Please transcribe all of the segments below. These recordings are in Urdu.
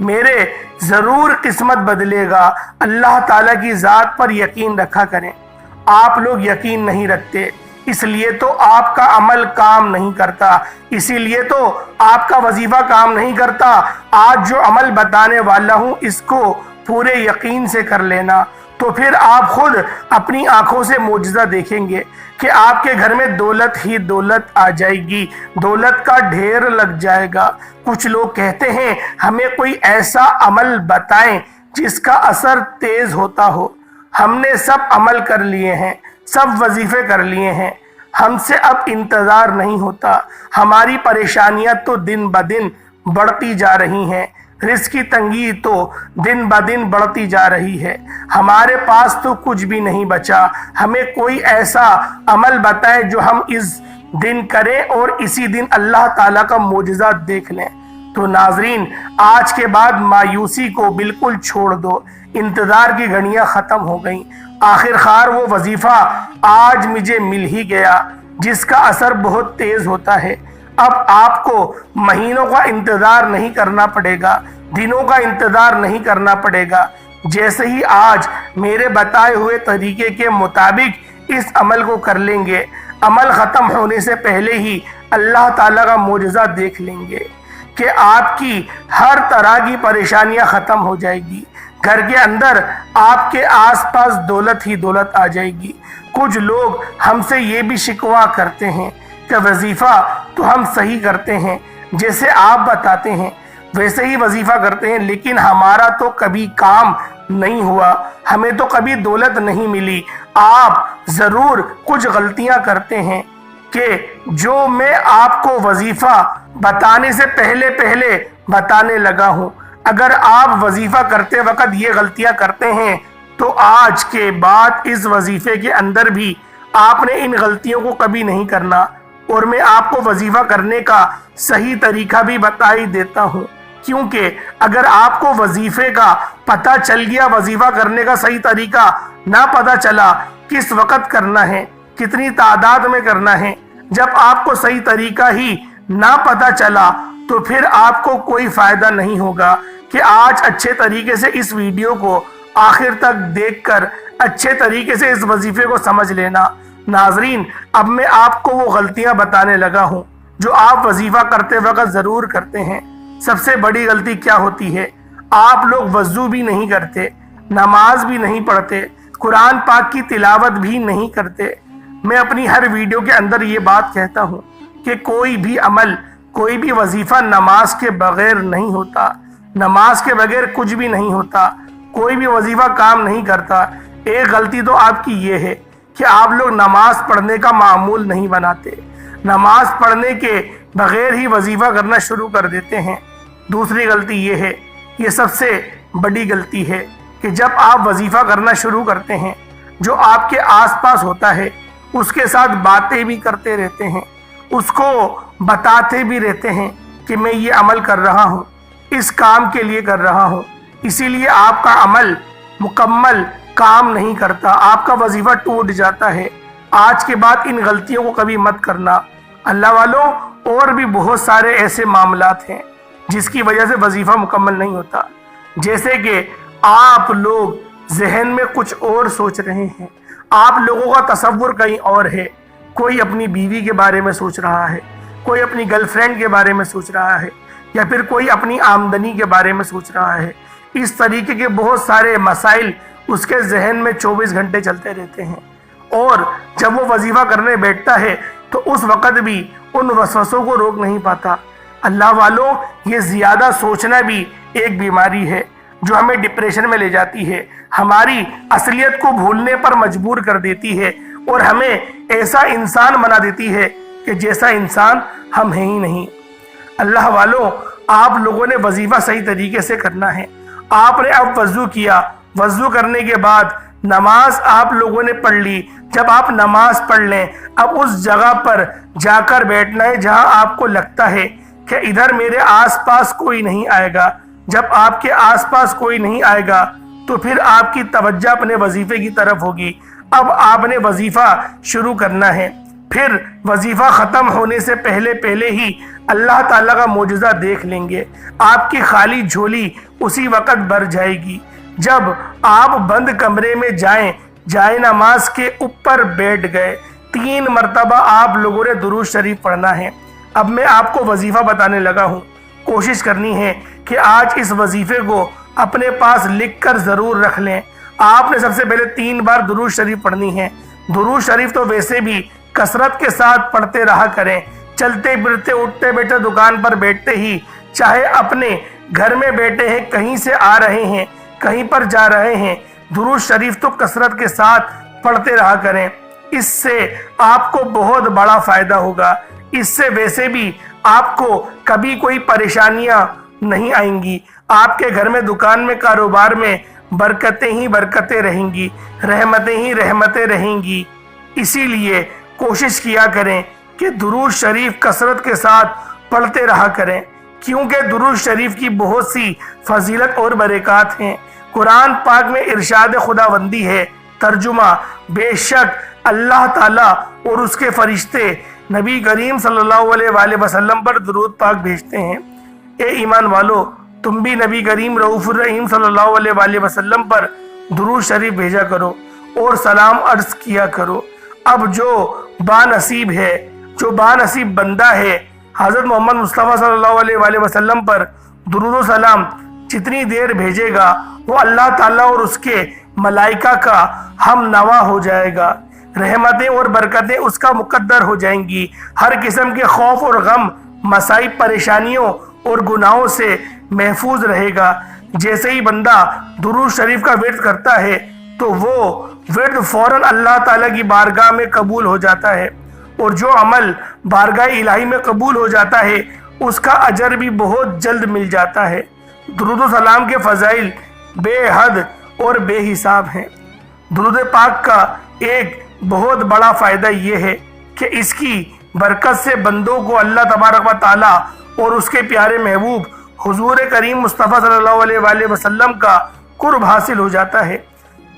میرے ضرور قسمت بدلے گا۔ اللہ تعالیٰ کی ذات پر یقین رکھا کریں۔ آپ لوگ یقین نہیں رکھتے، اس لیے تو آپ کا عمل کام نہیں کرتا، اسی لیے تو آپ کا وظیفہ کام نہیں کرتا۔ آج جو عمل بتانے والا ہوں اس کو پورے یقین سے کر لینا، تو پھر آپ خود اپنی آنکھوں سے معجزہ دیکھیں گے کہ آپ کے گھر میں دولت ہی دولت آ جائے گی، دولت کا ڈھیر لگ جائے گا۔ کچھ لوگ کہتے ہیں ہمیں کوئی ایسا عمل بتائیں جس کا اثر تیز ہوتا ہو۔ ہم نے سب عمل کر لیے ہیں، سب وظیفے کر لیے ہیں، ہم سے اب انتظار نہیں ہوتا۔ ہماری پریشانیاں تو دن بدن بڑھتی جا رہی ہیں، رزق کی تنگی تو دن بدن بڑھتی جا رہی ہے، ہمارے پاس تو کچھ بھی نہیں بچا۔ ہمیں کوئی ایسا عمل بتائے جو ہم اس دن کریں اور اسی دن اللہ تعالیٰ کا معجزہ دیکھ لیں۔ تو ناظرین، آج کے بعد مایوسی کو بالکل چھوڑ دو، انتظار کی گھڑیاں ختم ہو گئیں۔ آخر کار وہ وظیفہ آج مجھے مل ہی گیا جس کا اثر بہت تیز ہوتا ہے۔ اب آپ کو مہینوں کا انتظار نہیں کرنا پڑے گا، دنوں کا انتظار نہیں کرنا پڑے گا۔ جیسے ہی آج میرے بتائے ہوئے طریقے کے مطابق اس عمل کو کر لیں گے، عمل ختم ہونے سے پہلے ہی اللہ تعالیٰ کا معجزہ دیکھ لیں گے کہ آپ کی ہر طرح کی پریشانیاں ختم ہو جائے گی۔ گھر کے اندر آپ کے آس پاس دولت ہی دولت آ جائے گی۔ کچھ لوگ ہم سے یہ بھی شکوہ کرتے ہیں کہ وظیفہ تو ہم صحیح کرتے ہیں، جیسے آپ بتاتے ہیں ویسے ہی وظیفہ کرتے ہیں، لیکن ہمارا تو کبھی کام نہیں ہوا، ہمیں تو کبھی دولت نہیں ملی۔ آپ ضرور کچھ غلطیاں کرتے ہیں کہ جو میں آپ کو وظیفہ بتانے سے پہلے بتانے لگا ہوں۔ اگر آپ وظیفہ کرتے وقت یہ غلطیاں کرتے ہیں تو آج کے بعد اس وظیفے کے اندر بھی آپ نے ان غلطیوں کو کبھی نہیں کرنا، اور میں آپ کو وظیفہ کرنے کا صحیح طریقہ بھی بتا ہی دیتا ہوں، کیونکہ اگر آپ کو وظیفے کا پتہ چل گیا، وظیفہ کرنے کا صحیح طریقہ نہ پتہ چلا کس وقت کرنا ہے، کتنی تعداد میں کرنا ہے، جب آپ کو صحیح طریقہ ہی نہ پتہ چلا تو پھر آپ کو کوئی فائدہ نہیں ہوگا کہ آج اچھے طریقے سے اس ویڈیو کو آخر تک دیکھ کر اچھے طریقے سے اس وظیفے کو سمجھ لینا۔ ناظرین، اب میں آپ کو وہ غلطیاں بتانے لگا ہوں جو آپ وظیفہ کرتے وقت ضرور کرتے ہیں۔ سب سے بڑی غلطی کیا ہوتی ہے؟ آپ لوگ وضو بھی نہیں کرتے، نماز بھی نہیں پڑھتے، قرآن پاک کی تلاوت بھی نہیں کرتے۔ میں اپنی ہر ویڈیو کے اندر یہ بات کہتا ہوں کہ کوئی بھی عمل، کوئی بھی وظیفہ نماز کے بغیر نہیں ہوتا، نماز کے بغیر کچھ بھی نہیں ہوتا، کوئی بھی وظیفہ کام نہیں کرتا۔ ایک غلطی تو آپ کی یہ ہے کہ آپ لوگ نماز پڑھنے کا معمول نہیں بناتے، نماز پڑھنے کے بغیر ہی وظیفہ کرنا شروع کر دیتے ہیں۔ دوسری غلطی یہ ہے، یہ سب سے بڑی غلطی ہے کہ جب آپ وظیفہ کرنا شروع کرتے ہیں، جو آپ کے آس پاس ہوتا ہے اس کے ساتھ باتیں بھی کرتے رہتے ہیں، اس کو بتاتے بھی رہتے ہیں کہ میں یہ عمل کر رہا ہوں، اس کام کے لیے کر رہا ہوں، اسی لیے آپ کا عمل مکمل کام نہیں کرتا، آپ کا وظیفہ ٹوٹ جاتا ہے۔ آج کے بعد ان غلطیوں کو کبھی مت کرنا۔ اللہ والوں، اور بھی بہت سارے ایسے معاملات ہیں جس کی وجہ سے وظیفہ مکمل نہیں ہوتا، جیسے کہ آپ لوگ ذہن میں کچھ اور سوچ رہے ہیں، آپ لوگوں کا تصور کہیں اور ہے، کوئی اپنی بیوی کے بارے میں سوچ رہا ہے، کوئی اپنی گرل فرینڈ کے بارے میں سوچ رہا ہے، یا پھر کوئی اپنی آمدنی کے بارے میں سوچ رہا ہے۔ اس طریقے کے بہت سارے مسائل اس کے ذہن میں 24 گھنٹے چلتے رہتے ہیں، اور جب وہ وظیفہ کرنے بیٹھتا ہے تو اس وقت بھی ان وسوسوں کو روک نہیں پاتا۔ اللہ والوں، یہ زیادہ سوچنا بھی ایک بیماری ہے جو ہمیں ڈپریشن میں لے جاتی ہے، ہماری اصلیت کو بھولنے پر مجبور کر دیتی ہے، اور ہمیں ایسا انسان بنا دیتی ہے کہ جیسا انسان ہم ہیں ہی نہیں۔ اللہ والوں، آپ لوگوں نے وظیفہ صحیح طریقے سے کرنا ہے۔ آپ نے اب وضو کیا، وضو کرنے کے بعد نماز آپ لوگوں نے پڑھ لی۔ جب آپ نماز پڑھ لیں، اب اس جگہ پر جا کر بیٹھنا ہے جہاں آپ کو لگتا ہے کہ ادھر میرے آس پاس کوئی نہیں آئے گا۔ جب آپ کے آس پاس کوئی نہیں آئے گا تو پھر آپ کی توجہ اپنے وظیفے کی طرف ہوگی۔ اب آپ نے وظیفہ شروع کرنا ہے۔ پھر وظیفہ ختم ہونے سے پہلے ہی اللہ تعالیٰ کا معجزہ دیکھ لیں گے۔ آپ کی خالی جھولی اسی وقت بھر جائے گی۔ جب آپ بند کمرے میں جائے نماز کے اوپر بیٹھ گئے، 3 مرتبہ آپ لوگوں نے درود شریف پڑھنا ہے۔ اب میں آپ کو وظیفہ بتانے لگا ہوں۔ کوشش کرنی ہے کہ آج اس وظیفے کو اپنے پاس لکھ کر ضرور رکھ لیں۔ آپ نے سب سے پہلے 3 بار درود شریف پڑھنی ہے۔ درود شریف تو ویسے بھی کثرت کے ساتھ پڑھتے رہا کریں، چلتے پھرتے، اٹھتے بیٹھتے، دکان پر بیٹھتے ہی، چاہے اپنے گھر میں بیٹھے ہیں، کہیں سے آ رہے ہیں، کہیں پر جا رہے ہیں، درود شریف تو کثرت کے ساتھ پڑھتے رہا کریں۔ اس سے آپ کو بہت بڑا فائدہ ہوگا۔ اس سے ویسے بھی آپ کو کبھی کوئی پریشانیاں نہیں آئیں گی۔ آپ کے گھر میں، دکان میں، کاروبار میں برکتیں ہی برکتیں رہیں گی، رحمتیں ہی رحمتیں رہیں گی۔ اسی لیے کوشش کیا کریں کہ درود شریف کثرت کے ساتھ پڑھتے رہا کریں، کیونکہ درود شریف کی بہت سی فضیلت اور برکات ہیں۔ قرآن پاک میں ارشاد خداوندی ہے، ترجمہ: بے شک اللہ تعالیٰ اور اس کے فرشتے نبی کریم صلی اللہ علیہ وآلہ وسلم پر درود پاک بھیجتے ہیں۔ اے ایمان والو، تم بھی نبی کریم رؤوف الرحیم صلی اللہ علیہ وآلہ وسلم پر درود شریف بھیجا کرو اور سلام عرض کیا کرو۔ اب جو بانصیب ہے، جو بانصیب بندہ ہے، حضرت محمد مصطفیٰ صلی اللہ علیہ وآلہ وسلم پر درود و سلام جتنی دیر بھیجے گا، وہ اللہ تعالیٰ اور اس کے ملائکہ کا ہم نوا ہو جائے گا۔ رحمتیں اور برکتیں اس کا مقدر ہو جائیں گی۔ ہر قسم کے خوف اور غم، مصائب، پریشانیوں اور گناہوں سے محفوظ رہے گا۔ جیسے ہی بندہ درود شریف کا ورد کرتا ہے تو وہ ورد فوراً اللہ تعالیٰ کی بارگاہ میں قبول ہو جاتا ہے، اور جو عمل بارگاہ الہی میں قبول ہو جاتا ہے اس کا اجر بھی بہت جلد مل جاتا ہے۔ درود و سلام کے فضائل بے حد اور بے حساب ہیں۔ درود پاک کا ایک بہت بڑا فائدہ یہ ہے کہ اس کی برکت سے بندوں کو اللہ تبارک و تعالیٰ اور اس کے پیارے محبوب حضور کریم مصطفیٰ صلی اللہ علیہ وآلہ وسلم کا قرب حاصل ہو جاتا ہے۔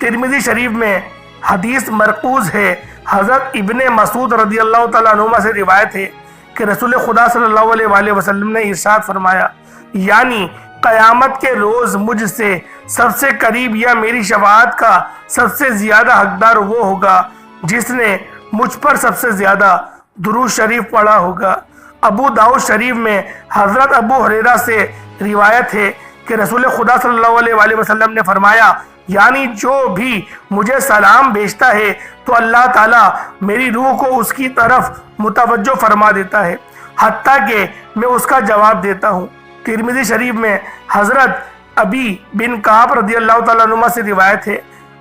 ترمذی شریف میں حدیث مرقوز ہے، حضرت ابن مسعود رضی اللہ تعالیٰ عنہما سے روایت ہے کہ رسول خدا صلی اللہ علیہ وآلہ وسلم نے ارشاد فرمایا، یعنی قیامت کے روز مجھ سے سب سے قریب یا میری شفاعت کا سب سے زیادہ حقدار وہ ہوگا جس نے مجھ پر سب سے زیادہ درود شریف پڑھا ہوگا۔ ابو داؤد شریف میں حضرت ابو ہریرہ سے روایت ہے کہ رسول خدا صلی اللہ علیہ وآلہ وسلم نے فرمایا، یعنی جو بھی مجھے سلام بھیجتا ہے تو اللہ تعالیٰ میری روح کو اس کی طرف متوجہ فرما دیتا ہے، حتیٰ کہ میں اس کا جواب دیتا ہوں۔ ترمذی شریف میں حضرت ابی بن کعب رضی اللہ تعالیٰ عنہ سے روایت ہے،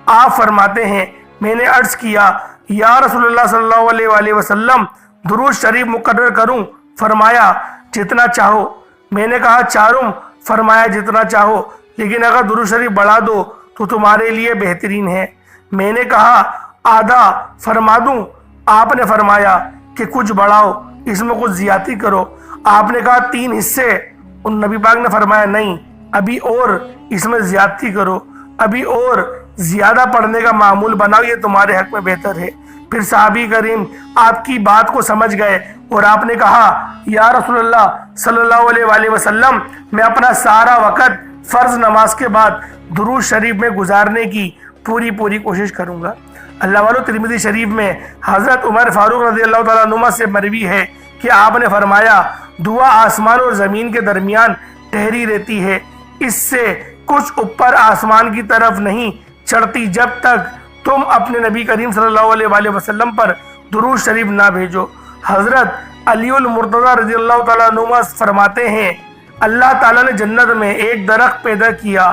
آپ فرماتے ہیں، میں نے عرض کیا، یا رسول اللہ صلی اللہ علیہ وآلہ وسلم، درود شریف مقرر کروں؟ فرمایا جتنا چاہو۔ میں نے کہا چاروں؟ فرمایا جتنا چاہو، لیکن اگر درود شریف بڑھا دو تو تمہارے لیے بہترین ہے۔ میں نے کہا آدھا فرما دوں؟ آپ نے فرمایا کہ کچھ بڑھاؤ، اس میں کچھ زیادتی کرو۔ آپ نے کہا 3 حصے؟ ان نبی پاک نے فرمایا نہیں، ابھی اور اس میں زیادتی کرو، ابھی اور زیادہ پڑھنے کا معمول بناؤ، یہ تمہارے حق میں بہتر ہے۔ پھر صحابی کریم آپ کی بات کو سمجھ گئے اور آپ نے کہا، یا رسول اللہ صلی اللہ علیہ وآلہ وسلم، میں اپنا سارا وقت فرض نماز کے بعد درود شریف میں گزارنے کی پوری کوشش کروں گا۔ اللہ والو، ترمذی شریف میں حضرت عمر فاروق رضی اللہ تعالیٰ عنہ سے مروی ہے کہ آپ نے فرمایا، دعا آسمان اور زمین کے درمیان ٹھہری رہتی ہے، اس سے کچھ اوپر آسمان کی طرف نہیں چڑھتی جب تک تم اپنے نبی کریم صلی اللہ علیہ وآلہ وسلم پر درود شریف نہ بھیجو۔ حضرت علی المرتضیٰ رضی اللہ تعالیٰ عنہ فرماتے ہیں، اللہ تعالیٰ نے جنت میں ایک درخت پیدا کیا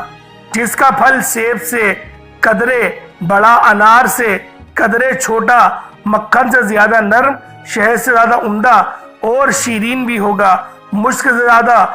جس کا پھل سیب سے قدرے بڑا، انار سے قدرے چھوٹا، مکھن سے زیادہ نرم، شہد سے زیادہ عمدہ اور شیرین بھی ہوگا، مشک سے زیادہ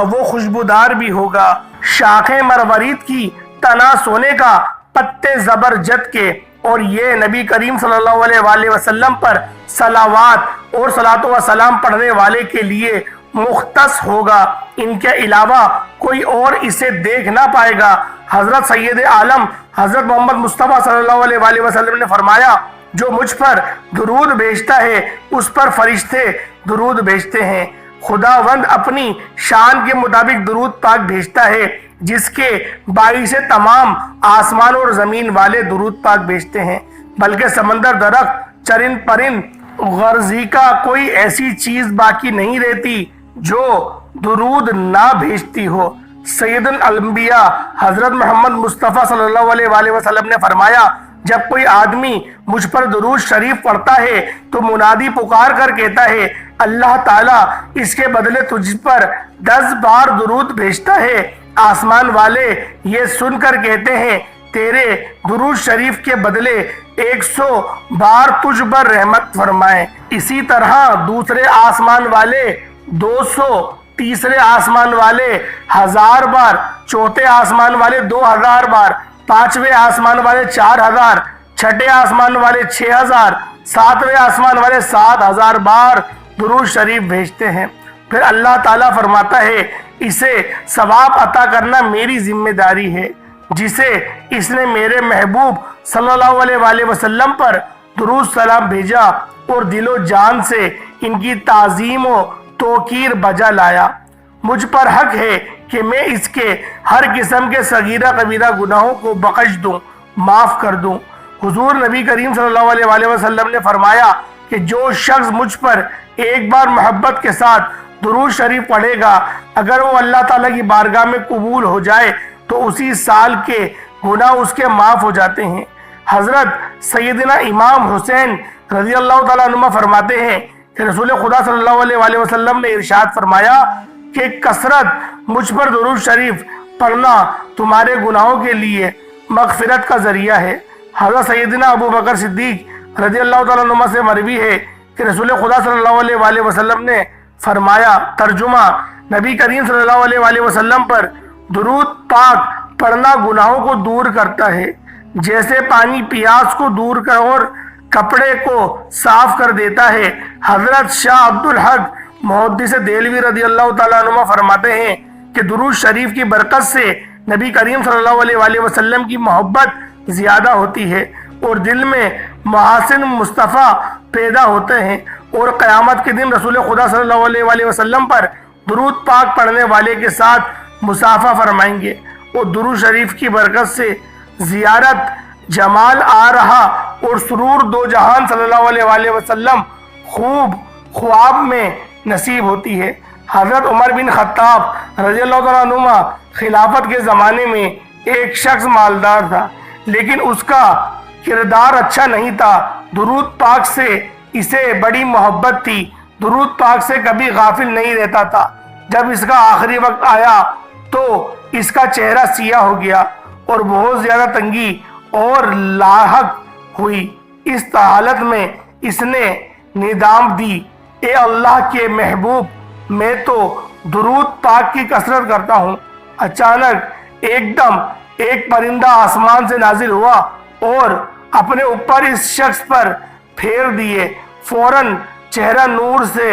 وہ خوشبودار بھی ہوگا، شاخیں مروارید کی، تنا سونے کا، پتے زبرجد کے، اور یہ نبی کریم صلی اللہ علیہ وآلہ وسلم پر صلوات اور صلاۃ و سلام پڑھنے والے کے لیے مختص ہوگا، ان کے علاوہ کوئی اور اسے دیکھ نہ پائے گا۔ حضرت سید عالم حضرت محمد مصطفیٰ صلی اللہ علیہ وآلہ وسلم نے فرمایا، جو مجھ پر درود بھیجتا ہے اس پر فرشتے درود بھیجتے ہیں۔ خداوند اپنی شان کے مطابق درود پاک بھیجتا ہے، جس کے باعث سے تمام آسمان اور زمین والے درود پاک بھیجتے ہیں، بلکہ سمندر، درخت، چرند پرند، غرضی کا کوئی ایسی چیز باقی نہیں رہتی جو درود نہ بھیجتی ہو۔ سید الانبیاء حضرت محمد مصطفیٰ صلی اللہ علیہ وآلہ وسلم نے فرمایا، جب کوئی آدمی مجھ پر درود شریف پڑھتا ہے تو منادی پکار کر کہتا ہے، اللہ تعالیٰ اس کے بدلے تجھ پر 10 بار درود بھیجتا ہے۔ آسمان والے یہ سن کر کہتے ہیں، تیرے درود شریف کے بدلے 100 بار تجھ پر رحمت فرمائے۔ اسی طرح دوسرے آسمان والے 200، تیسرے آسمان والے 1000 بار، چوتھے آسمان والے 2000 بار، پانچویں آسمان والے 4000، چھٹے آسمان والے 6000، ساتویں آسمان والے 7000 بار درود شریف بھیجتے ہیں۔ پھر اللہ تعالیٰ فرماتا ہے، اسے ثواب عطا کرنا میری ذمہ داری ہے، جسے اس نے میرے محبوب صلی اللہ علیہ وآلہ وسلم پر درود سلام بھیجا اور دل و جان سے ان کی تعظیم و توقیر بجا لایا۔ مجھ پر حق ہے کہ میں اس کے ہر قسم کے صغیرہ کبیرہ گناہوں کو بخش دوں، معاف کر دوں۔ حضور نبی کریم صلی اللہ علیہ وآلہ وسلم نے فرمایا کہ جو شخص مجھ پر ایک بار محبت کے ساتھ درود شریف پڑھے گا، اگر وہ اللہ تعالیٰ کی بارگاہ میں قبول ہو جائے تو اسی سال کے گناہ اس کے معاف ہو جاتے ہیں۔ حضرت سیدنا امام حسین رضی اللہ تعالیٰ عنہ فرماتے ہیں کہ رسول خدا صلی اللہ علیہ وآلہ وسلم نے ارشاد فرمایا کہ کثرت مجھ پر درود شریف پڑھنا تمہارے گناہوں کے لیے مغفرت کا ذریعہ ہے۔ حضرت سیدنا ابو بکر صدیق رضی اللہ تعالیٰ عنہ سے مروی ہے کہ رسول خدا صلی اللہ علیہ وآلہ وسلم نے فرمایا، ترجمہ، نبی کریم صلی اللہ علیہ وآلہ وسلم پر درود پاک پڑھنا گناہوں کو دور کرتا ہے، جیسے پانی پیاس کو دور کر اور کپڑے کو صاف کر دیتا ہے۔ حضرت شاہ عبدالحق محدث دہلوی رضی اللہ تعالیٰ عنہ فرماتے ہیں کہ درود شریف کی برکت سے نبی کریم صلی اللہ علیہ وآلہ وسلم کی محبت زیادہ ہوتی ہے اور دل میں محاسن مصطفیٰ پیدا ہوتے ہیں، اور قیامت کے دن رسول خدا صلی اللہ علیہ وآلہ وسلم پر درود پاک پڑھنے والے کے ساتھ مصافحہ فرمائیں گے، اور درود شریف کی برکت سے زیارت، جمال آ رہا اور سرور دو جہان صلی اللہ علیہ وآلہ وسلم خوب خواب میں نصیب ہوتی ہے۔ حضرت عمر بن خطاب رضی اللہ تعالیٰ عنہ خلافت کے زمانے میں ایک شخص مالدار تھا، لیکن اس کا کردار اچھا نہیں تھا۔ درود پاک سے اسے بڑی محبت تھی، درود پاک سے کبھی غافل نہیں رہتا تھا۔ جب اس کا آخری وقت آیا تو اس کا چہرہ سیاہ ہو گیا اور بہت زیادہ تنگی اور لاحق ہوئی۔ اس حالت میں اس نے ندام دی، اے اللہ کے محبوب، میں تو درود پاک کی کثرت کرتا ہوں۔ اچانک ایک دم ایک پرندہ آسمان سے نازل ہوا اور اپنے اوپر اس شخص پر پھیر دیے۔ فوراً چہرہ نور سے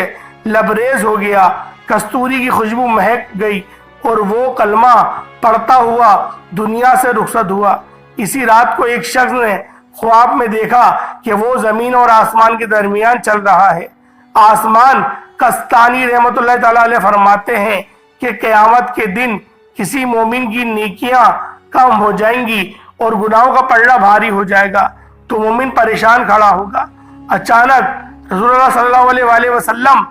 لبریز ہو گیا، کستوری کی خوشبو مہک گئی اور وہ کلمہ پڑھتا ہوا دنیا سے رخصت ہوا۔ اسی رات کو ایک شخص نے خواب میں دیکھا کہ وہ زمین اور آسمان کے درمیان چل رہا ہے۔ آسمان کستانی رحمت اللہ تعالیٰ علیہ فرماتے ہیں کہ قیامت کے دن کسی مومن کی نیکیاں کم ہو جائیں گی اور گناہوں کا پلڑا بھاری ہو جائے گا تو مومن پریشان کھڑا ہوگا۔ اچانک رسول اللہ صلی اللہ علیہ وآلہ وسلم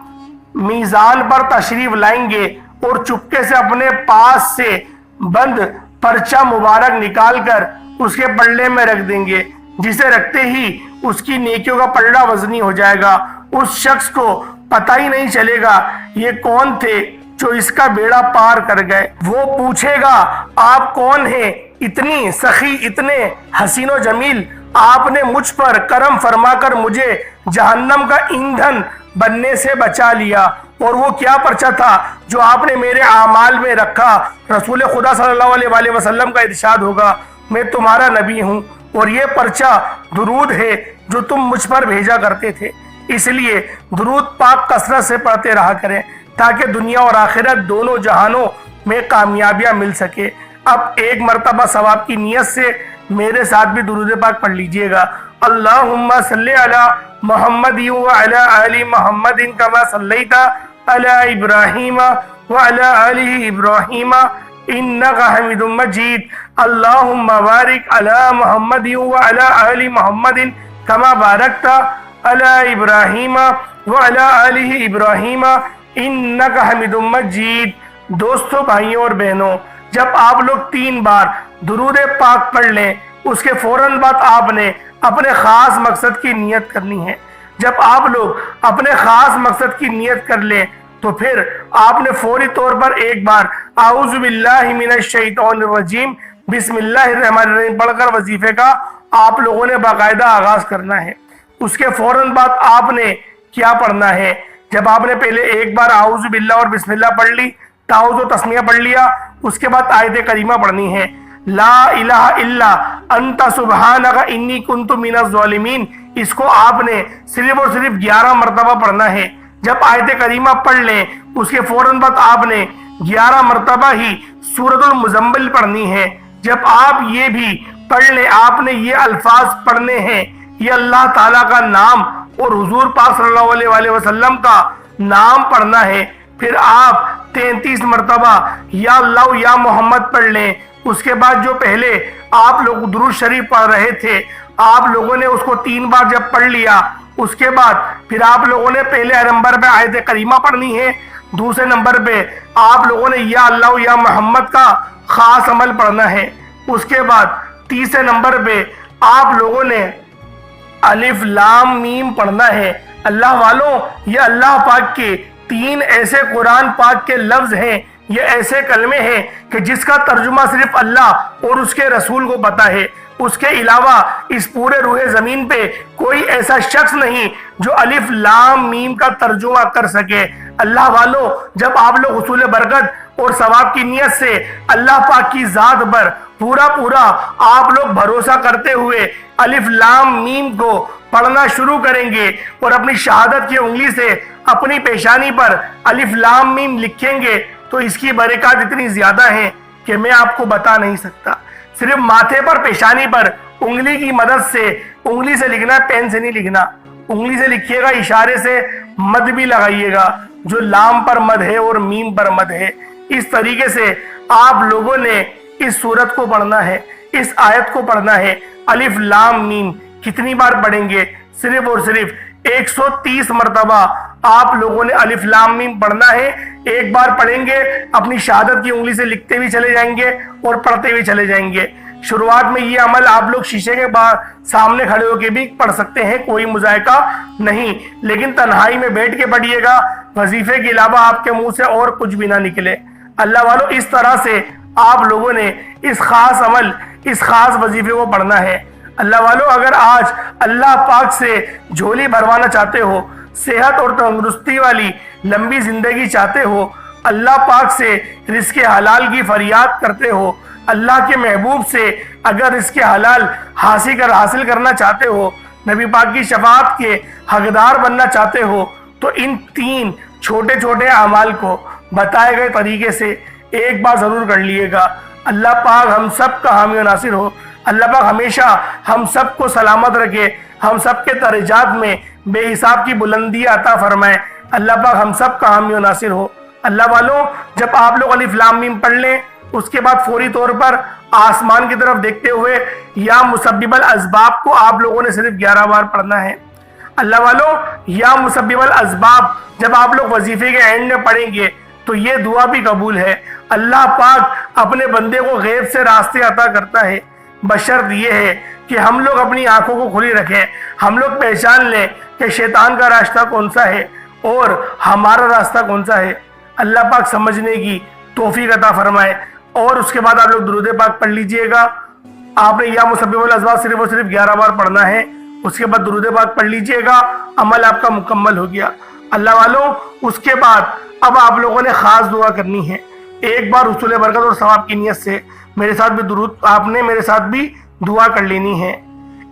میزان پر تشریف لائیں گے اور چپکے سے اپنے پاس سے بند پرچہ مبارک نکال کر اس کے پلڑے میں رکھ دیں گے، جسے رکھتے ہی اس کی نیکیوں کا پلڑا وزنی ہو جائے گا۔ اس شخص کو پتہ ہی نہیں چلے گا یہ کون تھے جو اس کا بیڑا پار کر گئے۔ وہ پوچھے گا، آپ کون ہیں؟ اتنی سخی، اتنے حسین و جمیل، آپ نے مجھ پر کرم فرما کر مجھے جہنم کا ایندھن بننے سے بچا لیا، اور وہ کیا پرچہ تھا جو آپ نے میرے اعمال میں رکھا؟ رسول خدا صلی اللہ علیہ وآلہ وسلم کا ارشاد ہوگا، میں تمہارا نبی ہوں اور یہ پرچہ درود ہے جو تم مجھ پر بھیجا کرتے تھے۔ اس لیے درود پاک کثرت سے پڑھتے رہا کریں تاکہ دنیا اور آخرت دونوں جہانوں میں کامیابیاں مل سکے۔ اب ایک مرتبہ ثواب کی نیت سے میرے ساتھ بھی درود پاک پڑھ لیجئے گا۔ اللہم صلی علی محمد وعلی آل محمد کما صلیت علی ابراہیم وعلی آل ابراہیم انک حمید مجید۔ اللہم بارک علی محمد وعلی آل محمد کما بارکت علی ابراہیم وعلی آل ابراہیم انک حمید مجید۔ دوستو، بھائیوں اور بہنوں، جب آپ لوگ 3 بار درود پاک پڑھ لیں، اس کے فوراً بعد آپ نے اپنے خاص مقصد کی نیت کرنی ہے۔ جب آپ لوگ اپنے خاص مقصد کی نیت کر لیں تو پھر آپ نے فوری طور پر ایک بار اعوذ باللہ من الشیطان الرجیم بسم اللہ الرحمن الرحیم پڑھ کر وظیفے کا آپ لوگوں نے باقاعدہ آغاز کرنا ہے۔ اس کے فوراً بعد آپ نے کیا پڑھنا ہے؟ جب آپ نے پہلے ایک بار اعوذ باللہ اور بسم اللہ پڑھ لی، تعوذ و تسمیہ پڑھ لیا، اس کے بعد آیت کریمہ پڑھنی ہے، لا الہ الا انت سبحانک انی کنت من الظالمین۔ اس کو آپ نے صرف اور صرف 11 مرتبہ پڑھنا ہے۔ جب آیت کریمہ پڑھ لیں، اس کے فوراً بعد آپ نے 11 مرتبہ ہی سورۃ المزمل پڑھنی ہے۔ جب آپ یہ بھی پڑھ لیں، آپ نے یہ الفاظ پڑھنے ہیں، یہ اللہ تعالیٰ کا نام اور حضور پاک صلی اللہ علیہ وآلہ وسلم کا نام پڑھنا ہے۔ پھر آپ 33 مرتبہ یا اللہ یا محمد پڑھ لیں۔ اس کے بعد جو پہلے آپ لوگ درود شریف پڑھ رہے تھے، آپ لوگوں نے اس کو 3 بار جب پڑھ لیا، اس کے بعد پھر آپ لوگوں نے پہلے نمبر پہ آیت کریمہ پڑھنی ہے، دوسرے نمبر پہ آپ لوگوں نے یا اللہ یا محمد کا خاص عمل پڑھنا ہے، اس کے بعد تیسرے نمبر پہ آپ لوگوں نے الف لام میم پڑھنا ہے۔ اللہ والوں، یہ اللہ پاک کے 3 ایسے قرآن پاک کے لفظ ہیں، یہ ایسے کلمے ہیں کہ جس کا ترجمہ صرف اللہ اور اس کے رسول کو پتہ ہے۔ اس کے علاوہ اس پورے روح زمین پہ کوئی ایسا شخص نہیں جو الف لام میم کا ترجمہ کر سکے۔ اللہ والوں، جب آپ لوگ حصول برکت اور ثواب کی نیت سے اللہ پاک کی ذات پر پورا آپ لوگ بھروسہ کرتے ہوئے الف لام میم کو پڑھنا شروع کریں گے اور اپنی شہادت کی انگلی سے اپنی پیشانی پر الف لام میم لکھیں گے تو اس کی برکات اتنی زیادہ ہیں کہ میں آپ کو بتا نہیں سکتا۔ صرف ماتھے پر، پیشانی پر انگلی کی مدد سے، انگلی سے لکھنا، پین سے نہیں لکھنا، انگلی سے لکھیے گا، اشارے سے مد بھی لگائیے گا، جو لام پر مد ہے اور میم پر مد ہے۔ اس طریقے سے آپ لوگوں نے اس سورت کو پڑھنا ہے، اس آیت کو پڑھنا ہے۔ الف لام میم کتنی بار پڑھیں گے؟ صرف اور صرف 130 مرتبہ آپ لوگوں نے الف لام میم پڑھنا ہے۔ ایک بار پڑھیں گے، اپنی شہادت کی انگلی سے لکھتے بھی چلے جائیں گے اور پڑھتے بھی چلے جائیں گے۔ شروعات میں یہ عمل آپ لوگ شیشے کے سامنے کھڑے ہو کے بھی پڑھ سکتے ہیں، کوئی مذائقہ نہیں، لیکن تنہائی میں بیٹھ کے پڑھیے گا، وظیفے کے علاوہ آپ کے منہ سے اور کچھ بھی نہ نکلے۔ اللہ والوں، اس طرح سے آپ لوگوں نے اس خاص عمل، اس خاص وظیفے کو پڑھنا ہے۔ اللہ والوں، اگر آج اللہ پاک سے جھولی بھروانا چاہتے ہو، صحت اور تندرستی والی لمبی زندگی چاہتے ہو، اللہ پاک سے رزق حلال کی فریاد کرتے ہو، اللہ کے محبوب سے اگر رزق حلال حاصل کرنا چاہتے ہو، نبی پاک کی شفاعت کے حقدار بننا چاہتے ہو، تو ان 3 چھوٹے چھوٹے اعمال کو بتائے گئے طریقے سے ایک بار ضرور کر لیے گا۔ اللہ پاک ہم سب کا حامی و ناصر ہو۔ اللہ پاک ہمیشہ ہم سب کو سلامت رکھے، ہم سب کے درجات میں بے حساب کی بلندی عطا فرمائے۔ اللہ پاک ہم سب کا حامی و ناصر ہو۔ اللہ والوں، جب آپ لوگ الف لام میم پڑھ لیں، اس کے بعد فوری طور پر آسمان کی طرف دیکھتے ہوئے یا مسبب الاسباب کو آپ لوگوں نے صرف 11 بار پڑھنا ہے۔ اللہ والوں، یا مسبب الاسباب جب آپ لوگ وظیفے کے اینڈ میں پڑھیں گے تو یہ دعا بھی قبول ہے۔ اللہ پاک اپنے بندے کو غیب سے راستے عطا کرتا ہے، بشرط یہ ہے کہ ہم لوگ اپنی آنکھوں کو کھلی رکھیں، ہم لوگ پہچان لیں کہ شیطان کا راستہ کون سا ہے اور ہمارا راستہ کون سا ہے۔ اللہ پاک سمجھنے کی توفیق عطا فرمائے۔ اور اس کے بعد آپ لوگ درود پاک پڑھ لیجئے گا۔ آپ نے یا مسبب الاسباب صرف اور صرف 11 بار پڑھنا ہے، اس کے بعد درود پاک پڑھ لیجئے گا، عمل آپ کا مکمل ہو گیا۔ اللہ والوں، اس کے بعد اب آپ لوگوں نے خاص دعا کرنی ہے۔ ایک بار حصول برکت اور ثواب کی نیت سے میرے ساتھ بھی درود، آپ نے میرے ساتھ بھی دعا کر لینی ہے۔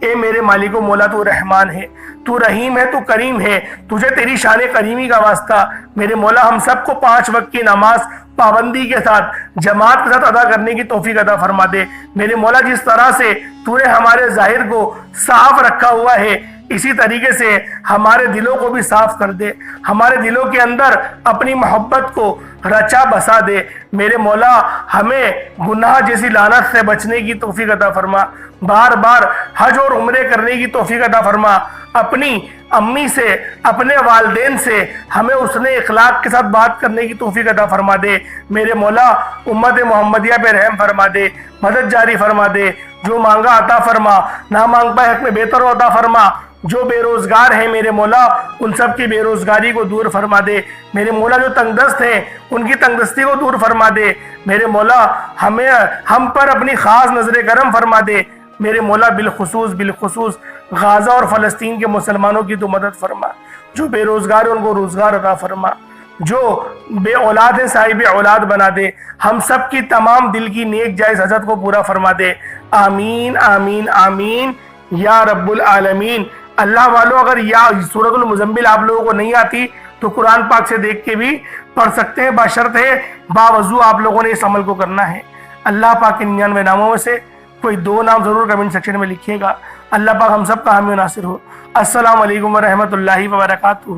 اے میرے مالک و مولا، تو رحمان ہے، تو رحیم ہے، تو کریم ہے، تجھے تیری شان کریمی کا واسطہ میرے مولا ہم سب کو 5 وقت کی نماز پابندی کے ساتھ جماعت کے ساتھ ادا کرنے کی توفیق عطا فرما دے۔ میرے مولا جس طرح سے تو نے ہمارے ظاہر کو صاف رکھا ہوا ہے، اسی طریقے سے ہمارے دلوں کو بھی صاف کر دے، ہمارے دلوں کے اندر اپنی محبت کو رچا بسا دے۔ میرے مولا ہمیں گناہ جیسی لعنت سے بچنے کی توفیق عطا فرما، بار بار حج اور عمرے کرنے کی توفیق عطا فرما، اپنی امی سے اپنے والدین سے ہمیں حسن اخلاق کے ساتھ بات کرنے کی توفیق عطا فرما دے۔ میرے مولا امت محمدیہ پہ رحم فرما دے، مدد جاری فرما دے، جو مانگا عطا فرما، نہ مانگ پائے حق میں بہتر عطا فرما، جو بے روزگار ہیں میرے مولا ان سب کی بے روزگاری کو دور فرما دے۔ میرے مولا جو تنگ دست ہیں ان کی تنگ دستی کو دور فرما دے۔ میرے مولا ہم پر اپنی خاص نظر کرم فرما دے۔ میرے مولا بالخصوص غازہ اور فلسطین کے مسلمانوں کی تو مدد فرما، جو بے روزگار ہیں ان کو روزگار عطا فرما، جو بے اولاد ہیں صاحب اولاد بنا دے، ہم سب کی تمام دل کی نیک جائز حاجت کو پورا فرما دے۔ آمین آمین آمین یا رب العالمین۔ اللہ والو، اگر یا سورۃ المزمل آپ لوگوں کو نہیں آتی تو قرآن پاک سے دیکھ کے بھی پڑھ سکتے ہیں، بشرط ہے باوضو آپ لوگوں نے اس عمل کو کرنا ہے۔ اللہ پاک کے 99 ناموں میں سے کوئی 2 نام ضرور کمنٹ سیکشن میں لکھیے گا۔ اللہ پاک ہم سب کا حامی و ناصر ہو۔ السلام علیکم ورحمۃ اللہ وبرکاتہ۔